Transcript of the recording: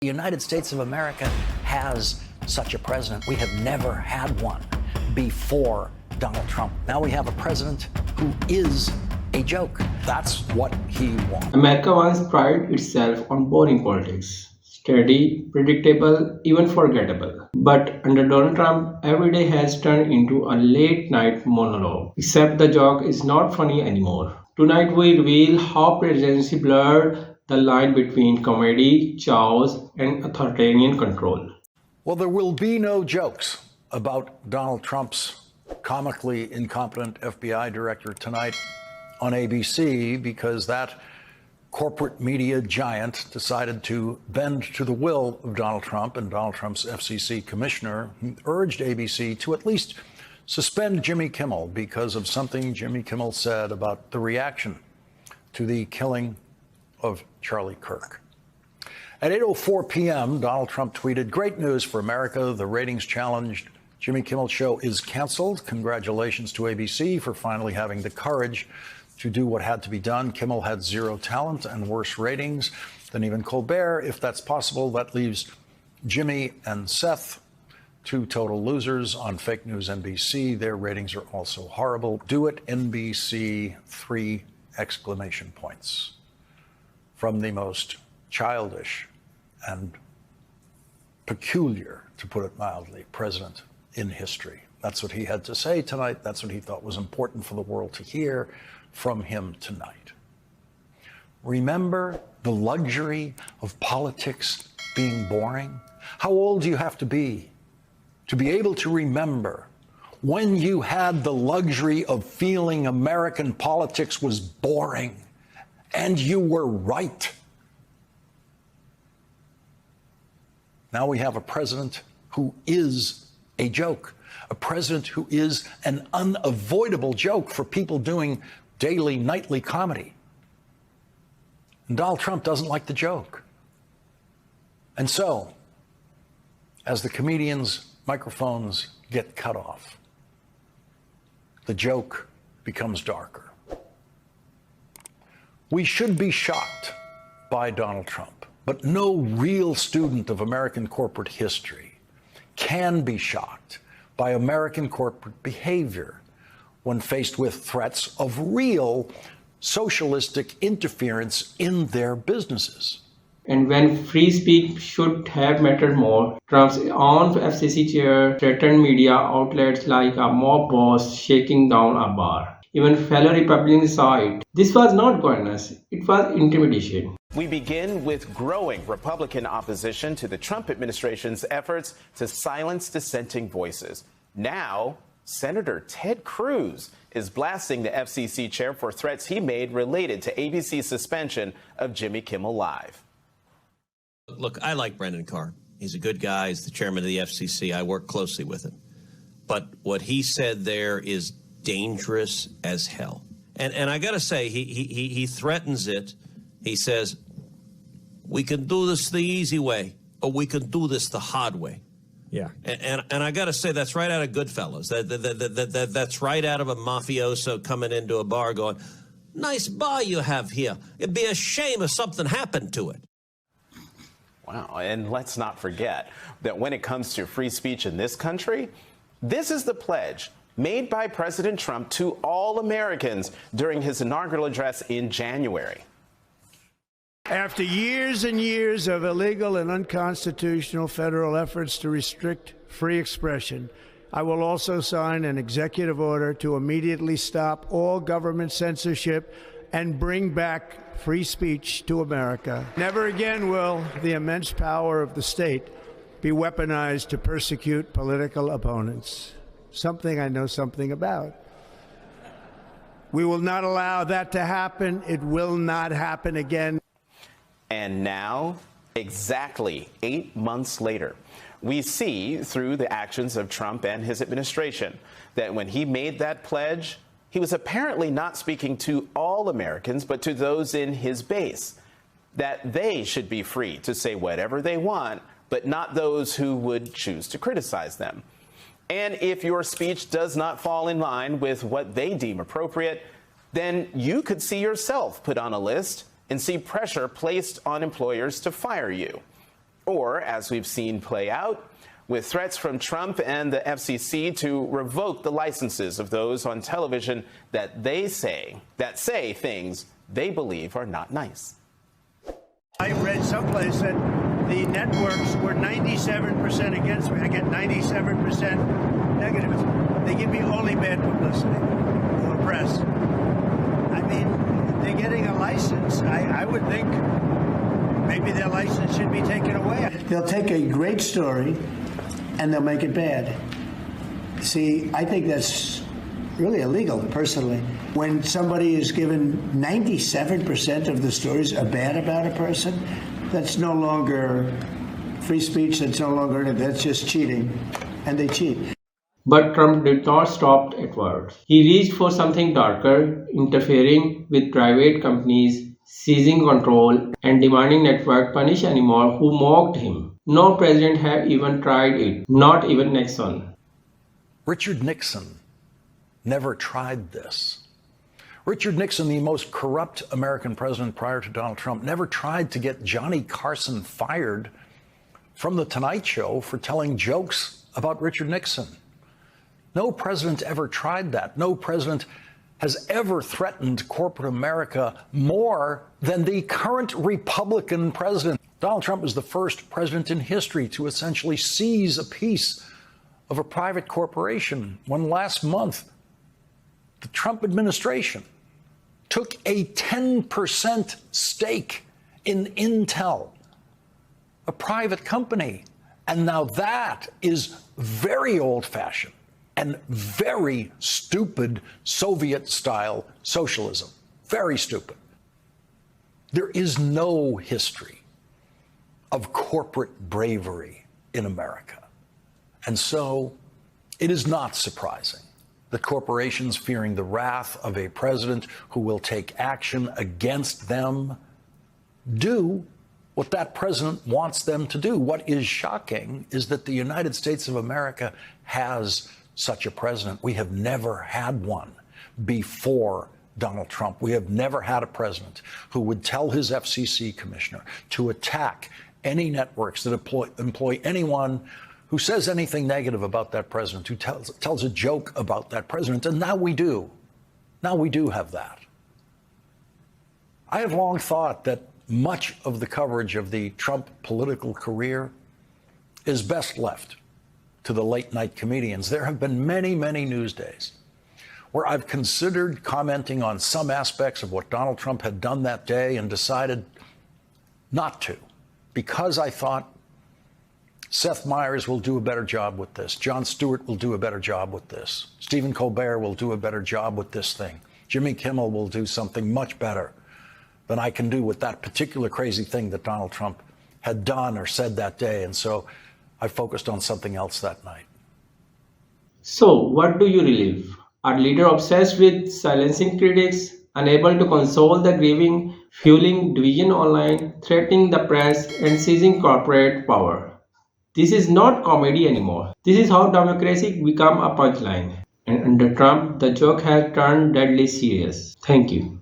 The United States of America has such a president. We have never had one before Donald Trump. Now we have a president who is a joke. That's what he wants. America once prided itself on boring politics. Steady, predictable, even forgettable. But under Donald Trump, every day has turned into a late-night monologue. Except the joke is not funny anymore. Tonight we reveal how presidency blurred the line between comedy, chaos, and authoritarian control. Well, there will be no jokes about Donald Trump's comically incompetent FBI director tonight on ABC, because that corporate media giant decided to bend to the will of Donald Trump and Donald Trump's FCC commissioner, who urged ABC to at least suspend Jimmy Kimmel because of something Jimmy Kimmel said about the reaction to the killing of Charlie Kirk. At 8:04 p.m., Donald Trump tweeted, "Great news for America. The ratings-challenged Jimmy Kimmel show is canceled. Congratulations to ABC for finally having the courage to do what had to be done. Kimmel had zero talent and worse ratings than even Colbert. If that's possible, that leaves Jimmy and Seth, two total losers on fake news NBC. Their ratings are also horrible. Do it, NBC, 3 exclamation points. From the most childish and peculiar, to put it mildly, president in history. That's what he had to say tonight. That's what he thought was important for the world to hear from him tonight. Remember the luxury of politics being boring? How old do you have to be able to remember when you had the luxury of feeling American politics was boring, and you were right? Now we have a president who is a joke, a president who is an unavoidable joke for people doing daily, nightly comedy. And Donald Trump doesn't like the joke. And so, as the comedians' microphones get cut off, the joke becomes darker. We should be shocked by Donald Trump, but no real student of American corporate history can be shocked by American corporate behavior when faced with threats of real socialistic interference in their businesses. And when free speech should have mattered more, Trump's own FCC chair threatened media outlets like a mob boss shaking down a bar. Even fellow Republicans saw it. This was not governance, it was intimidation. We begin with growing Republican opposition to the Trump administration's efforts to silence dissenting voices. Now, Senator Ted Cruz is blasting the FCC chair for threats he made related to ABC's suspension of Jimmy Kimmel Live. Look, I like Brendan Carr. He's a good guy. He's the chairman of the FCC. I work closely with him. But what he said there is dangerous as hell. And I got to say, he threatens it. He says, we can do this the easy way, or we can do this the hard way. Yeah. And I got to say, that's right out of Goodfellas. That's right out of a mafioso coming into a bar going, nice bar you have here. It'd be a shame if something happened to it. Wow. And let's not forget that when it comes to free speech in this country, this is the pledge made by President Trump to all Americans during his inaugural address in January. After years and years of illegal and unconstitutional federal efforts to restrict free expression, I will also sign an executive order to immediately stop all government censorship and bring back free speech to America. Never again will the immense power of the state be weaponized to persecute political opponents. Something I know something about. We will not allow that to happen. It will not happen again. And now, exactly 8 months later, we see through the actions of Trump and his administration that when he made that pledge, he was apparently not speaking to all Americans, but to those in his base, that they should be free to say whatever they want, but not those who would choose to criticize them. And if your speech does not fall in line with what they deem appropriate, then you could see yourself put on a list and see pressure placed on employers to fire you. Or, as we've seen play out, with threats from Trump and the FCC to revoke the licenses of those on television that say things they believe are not nice. I read someplace that the networks were 97% against me. I get 97% negatives. They give me only bad publicity from the press. I mean, they're getting a license. I would think maybe their license should be taken away. They'll take a great story and they'll make it bad. See, I think that's really illegal, personally. When somebody is given 97% of the stories are bad about a person, that's no longer free speech, that's no longer, that's just cheating, and they cheat. But Trump did not stop at words. He reached for something darker, interfering with private companies, seizing control, and demanding network punish anyone who mocked him. No president have even tried it, not even Nixon. Richard Nixon never tried this. Richard Nixon, the most corrupt American president prior to Donald Trump, never tried to get Johnny Carson fired from The Tonight Show for telling jokes about Richard Nixon. No president ever tried that. No president has ever threatened corporate America more than the current Republican president. Donald Trump is the first president in history to essentially seize a piece of a private corporation when last month the Trump administration took a 10% stake in Intel, a private company. And now that is very old-fashioned and very stupid Soviet-style socialism. Very stupid. There is no history of corporate bravery in America. And so it is not surprising that corporations, fearing the wrath of a president who will take action against them, do what that president wants them to do. What is shocking is that the United States of America has such a president. We have never had one before Donald Trump. We have never had a president who would tell his FCC commissioner to attack any networks that employ anyone who says anything negative about that president, who tells a joke about that president. And now we do. Now we do have that. I have long thought that much of the coverage of the Trump political career is best left to the late night comedians. There have been many, many news days where I've considered commenting on some aspects of what Donald Trump had done that day and decided not to, because I thought Seth Meyers will do a better job with this. Jon Stewart will do a better job with this. Stephen Colbert will do a better job with this thing. Jimmy Kimmel will do something much better than I can do with that particular crazy thing that Donald Trump had done or said that day. And so I focused on something else that night. So, what do you relive? Are leaders obsessed with silencing critics, unable to console the grieving, fueling division online, threatening the press, and seizing corporate power? This is not comedy anymore. This is how democracy become a punchline. And under Trump, the joke has turned deadly serious. Thank you.